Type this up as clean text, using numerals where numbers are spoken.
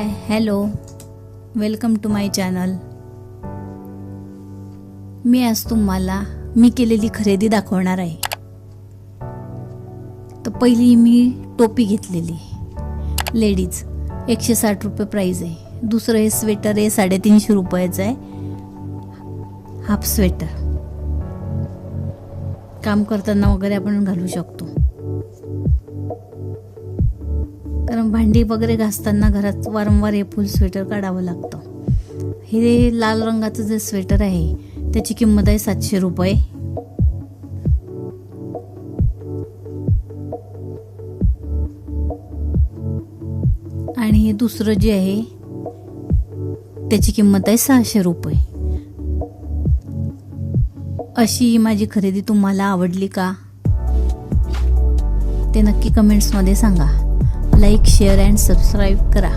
Hello, welcome to my channel. मी आज तुम्हाला मी केलेली खरेदी दाखवणार आहे. तर पहिली मी टोपी घेतलेली लेडीज, 160 रुपये प्राइस आहे. दुसरं हे स्वेटर आहे, 350 रुपयाचं आहे. हाफ स्वेटर काम करताना वगैरे आपण घालू शकतो, कारण भांडी वगैरे घासताना घरात वारंवार हे फुल स्वेटर काढावं लागतं. हे लाल रंगाचं जे स्वेटर आहे त्याची किंमत आहे 700 रुपये. आणि हे दुसरं जे आहे त्याची किंमत आहे 600 रुपये. अशी माझी खरेदी तुम्हाला आवडली का ते नक्की कमेंट्समध्ये सांगा. लाईक, शेअर अँड सबस्क्राईब करा.